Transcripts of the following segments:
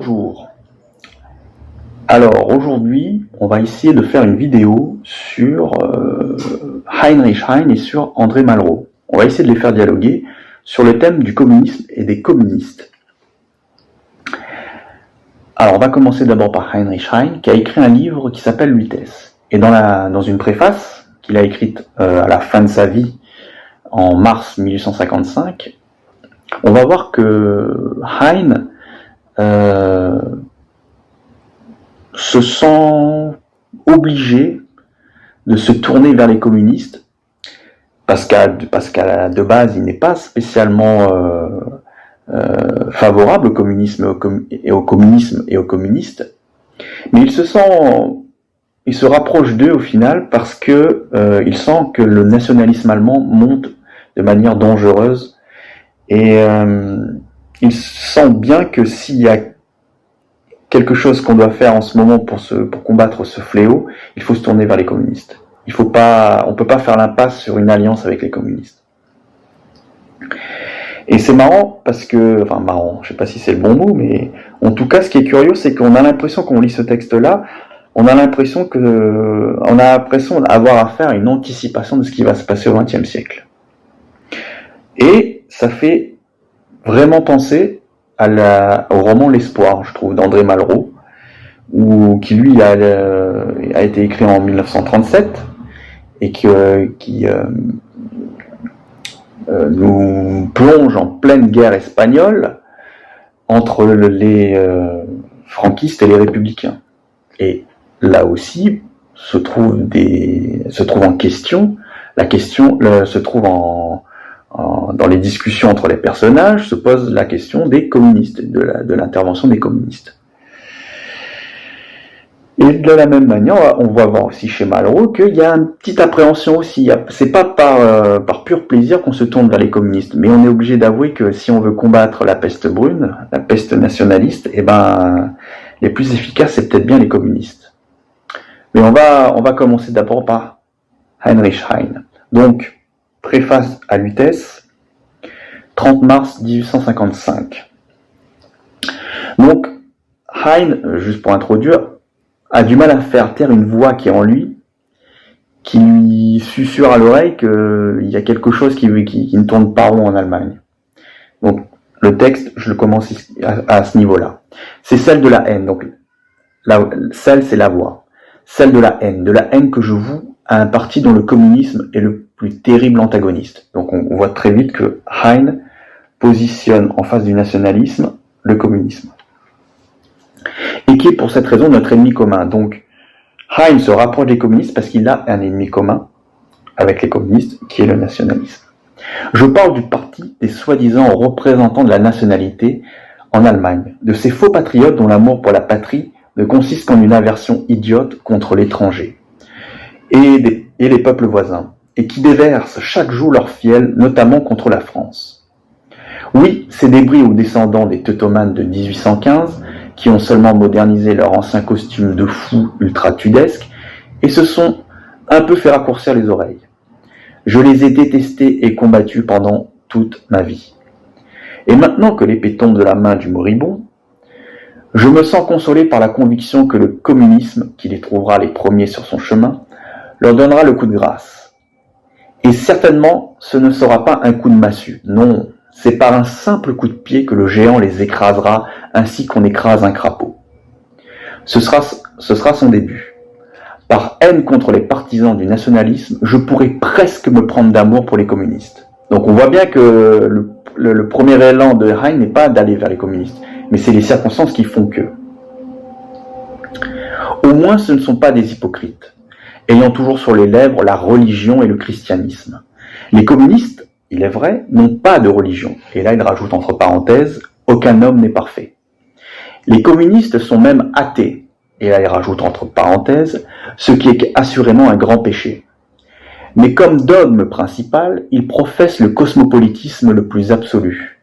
Bonjour. Alors aujourd'hui, on va essayer de faire une vidéo sur Heinrich Heine et sur André Malraux. On va essayer de les faire dialoguer sur le thème du communisme et des communistes. Alors on va commencer d'abord par Heinrich Heine qui a écrit un livre qui s'appelle Lutèce. Et dans une préface qu'il a écrite à la fin de sa vie en mars 1855, on va voir que Heine se sent obligé de se tourner vers les communistes parce qu'à de base il n'est pas spécialement favorable au communisme et aux communistes, mais il se rapproche d'eux au final parce que il sent que le nationalisme allemand monte de manière dangereuse et il sent bien que s'il y a quelque chose qu'on doit faire en ce moment pour combattre ce fléau, il faut se tourner vers les communistes. On peut pas faire l'impasse sur une alliance avec les communistes. Et c'est marrant parce que, je sais pas si c'est le bon mot, mais en tout cas, ce qui est curieux, c'est qu'on a l'impression, quand on lit ce texte-là, on a l'impression d'avoir affaire à une anticipation de ce qui va se passer au XXe siècle. Et ça fait vraiment penser au roman L'Espoir, je trouve, d'André Malraux, qui lui a été écrit en 1937 et qui nous plonge en pleine guerre espagnole entre les franquistes et les républicains. Et là aussi se trouve dans les discussions entre les personnages, se pose la question des communistes, de l'intervention des communistes. Et de la même manière, on va voir aussi chez Malraux qu'il y a une petite appréhension aussi. C'est pas par pur plaisir qu'on se tourne vers les communistes, mais on est obligé d'avouer que si on veut combattre la peste brune, la peste nationaliste, les plus efficaces, c'est peut-être bien les communistes. Mais on va commencer d'abord par Heinrich Heine. Donc, préface à Lutèce, 30 mars 1855. Donc, Heine, juste pour introduire, a du mal à faire taire une voix qui est en lui, qui lui susurre à l'oreille qu'il y a quelque chose qui ne tourne pas rond en Allemagne. Donc, le texte, je le commence à ce niveau-là. C'est celle de la haine. Donc, celle, c'est la voix. Celle de la haine que je voue à un parti dont le communisme est le plus terrible antagoniste. Donc on voit très vite que Heine positionne en face du nationalisme le communisme. Et qui est pour cette raison notre ennemi commun. Donc Heine se rapproche des communistes parce qu'il a un ennemi commun avec les communistes qui est le nationalisme. Je parle du parti des soi-disant représentants de la nationalité en Allemagne, de ces faux patriotes dont l'amour pour la patrie ne consiste qu'en une aversion idiote contre l'étranger et les peuples voisins, et qui déversent chaque jour leur fiel, notamment contre la France. Oui, ces débris ou descendants des teutomanes de 1815, qui ont seulement modernisé leur ancien costume de fous ultra-tudesques, et se sont un peu fait raccourcir les oreilles. Je les ai détestés et combattus pendant toute ma vie. Et maintenant que l'épée tombe de la main du moribond, je me sens consolé par la conviction que le communisme, qui les trouvera les premiers sur son chemin, leur donnera le coup de grâce. Et certainement, ce ne sera pas un coup de massue. Non, c'est par un simple coup de pied que le géant les écrasera ainsi qu'on écrase un crapaud. Ce sera son début. Par haine contre les partisans du nationalisme, je pourrais presque me prendre d'amour pour les communistes. Donc on voit bien que le premier élan de Heine n'est pas d'aller vers les communistes, mais c'est les circonstances qui font que. Au moins ce ne sont pas des hypocrites, ayant toujours sur les lèvres la religion et le christianisme. Les communistes, il est vrai, n'ont pas de religion. Et là, il rajoute entre parenthèses, aucun homme n'est parfait. Les communistes sont même athées. Et là, il rajoute entre parenthèses, ce qui est assurément un grand péché. Mais comme dogme principal, ils professent le cosmopolitisme le plus absolu.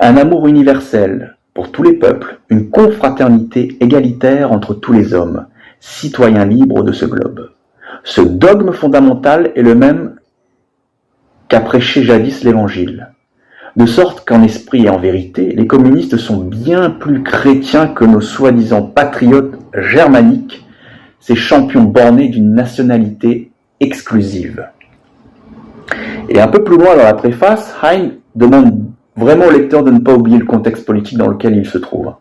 Un amour universel pour tous les peuples, une confraternité égalitaire entre tous les hommes, citoyens libres de ce globe. Ce dogme fondamental est le même qu'a prêché jadis l'Évangile. De sorte qu'en esprit et en vérité, les communistes sont bien plus chrétiens que nos soi-disant patriotes germaniques, ces champions bornés d'une nationalité exclusive. Et un peu plus loin dans la préface, Hein demande vraiment au lecteur de ne pas oublier le contexte politique dans lequel il se trouve.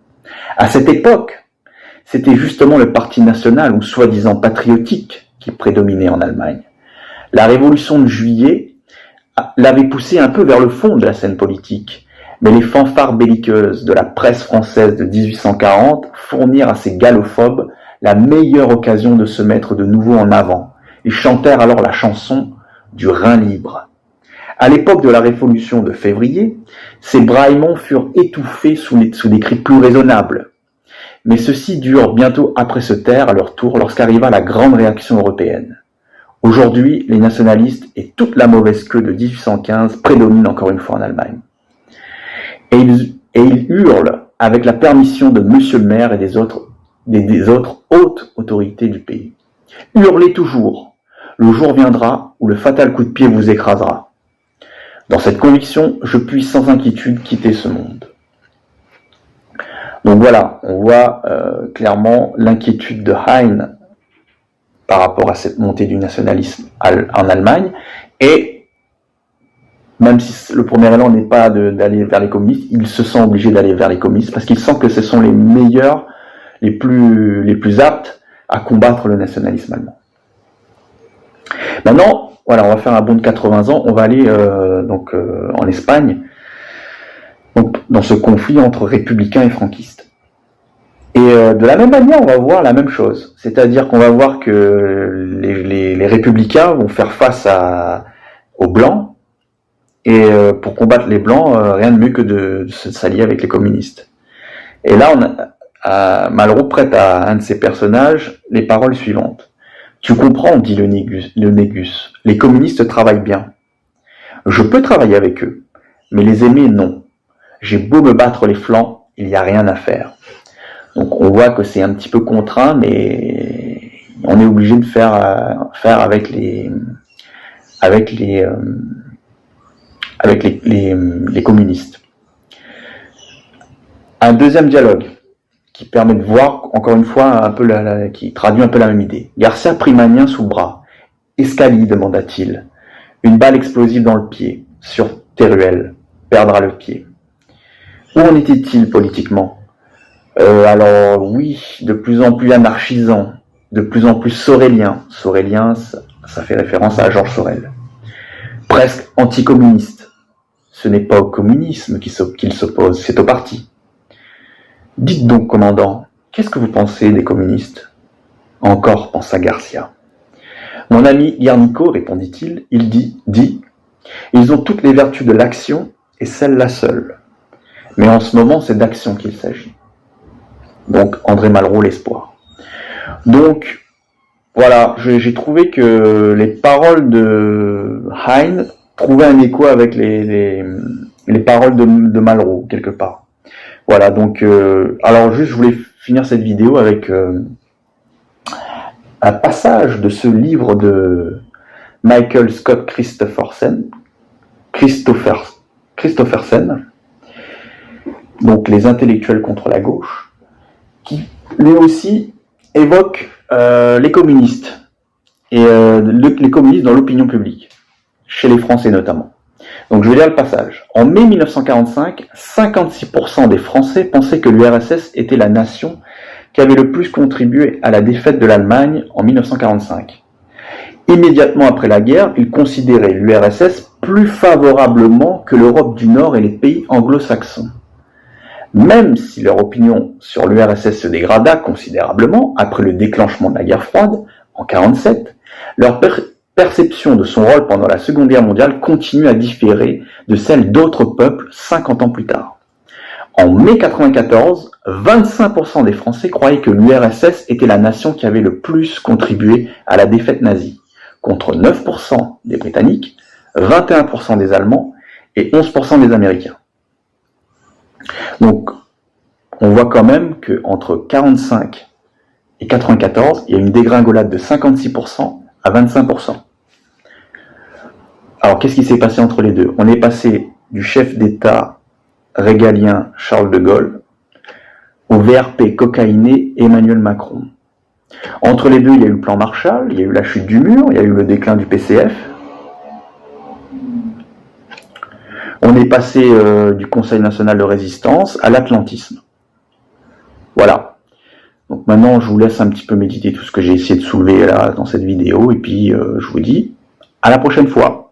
À cette époque, c'était justement le parti national ou soi-disant patriotique qui prédominait en Allemagne. La révolution de juillet l'avait poussé un peu vers le fond de la scène politique, mais les fanfares belliqueuses de la presse française de 1840 fournirent à ces gallophobes la meilleure occasion de se mettre de nouveau en avant. Ils chantèrent alors la chanson du Rhin libre. À l'époque de la Révolution de février, ces braillements furent étouffés sous des cris plus raisonnables. Mais ceux-ci durent bientôt après se taire à leur tour lorsqu'arriva la grande réaction européenne. Aujourd'hui, les nationalistes et toute la mauvaise queue de 1815 prédominent encore une fois en Allemagne. Et ils hurlent avec la permission de Monsieur le maire et des autres hautes autorités du pays. Hurlez toujours. Le jour viendra où le fatal coup de pied vous écrasera. Dans cette conviction, je puis sans inquiétude quitter ce monde. Donc voilà, on voit clairement l'inquiétude de Hein par rapport à cette montée du nationalisme en Allemagne, et même si le premier élan n'est pas d'aller vers les communistes, il se sent obligé d'aller vers les communistes parce qu'il sent que ce sont les meilleurs, les plus aptes à combattre le nationalisme allemand. Maintenant, voilà, on va faire un bond de 80 ans, on va aller en Espagne, donc, dans ce conflit entre républicains et franquistes. Et de la même manière, on va voir la même chose, c'est-à-dire qu'on va voir que les républicains vont faire face aux blancs, et pour combattre les blancs, rien de mieux que de s'allier avec les communistes. Et là, Malraux prête à un de ses personnages les paroles suivantes. « Tu comprends, dit le Négus, les communistes travaillent bien. Je peux travailler avec eux, mais les aimer, non. J'ai beau me battre les flancs, il n'y a rien à faire. » Donc on voit que c'est un petit peu contraint, mais on est obligé de faire avec les communistes. Un deuxième dialogue qui permet de voir, encore une fois, un peu qui traduit un peu la même idée. Garcia prit Magnien sous le bras. « Escali, demanda-t-il. Une balle explosive dans le pied, sur Teruel, perdra le pied. » Où en était-il politiquement ? Alors oui, de plus en plus anarchisant, de plus en plus sorélien. Sorélien, ça fait référence à Georges Sorel. Presque anticommuniste. Ce n'est pas au communisme qu'il s'oppose, c'est au parti. Dites donc, commandant, qu'est-ce que vous pensez des communistes ? Encore, pensa Garcia. Mon ami Guernico, répondit-il, il dit, ils ont toutes les vertus de l'action et celle-là seule. Mais en ce moment, c'est d'action qu'il s'agit. Donc, André Malraux, l'espoir. Donc, voilà, j'ai trouvé que les paroles de Hein trouvaient un écho avec les paroles de Malraux, quelque part. Voilà, donc, alors juste, je voulais finir cette vidéo avec un passage de ce livre de Michael Scott Christophersen, donc Les intellectuels contre la gauche, qui lui aussi évoque les communistes, et les communistes dans l'opinion publique, chez les Français notamment. Donc je vais lire le passage. En mai 1945, 56% des Français pensaient que l'URSS était la nation qui avait le plus contribué à la défaite de l'Allemagne en 1945. Immédiatement après la guerre, ils considéraient l'URSS plus favorablement que l'Europe du Nord et les pays anglo-saxons. Même si leur opinion sur l'URSS se dégrada considérablement après le déclenchement de la guerre froide, en 1947, leur perception de son rôle pendant la Seconde Guerre mondiale continue à différer de celle d'autres peuples 50 ans plus tard. En mai 1994, 25% des Français croyaient que l'URSS était la nation qui avait le plus contribué à la défaite nazie, contre 9% des Britanniques, 21% des Allemands et 11% des Américains. Donc, on voit quand même qu'entre 1945 et 1994, il y a une dégringolade de 56% à 25%. Alors, qu'est-ce qui s'est passé entre les deux ? On est passé du chef d'État régalien Charles de Gaulle au VRP cocaïné Emmanuel Macron. Entre les deux, il y a eu le plan Marshall, il y a eu la chute du mur, il y a eu le déclin du PCF. On est passé du Conseil national de résistance à l'atlantisme. Voilà. Donc maintenant, je vous laisse un petit peu méditer tout ce que j'ai essayé de soulever là dans cette vidéo, et puis je vous dis à la prochaine fois.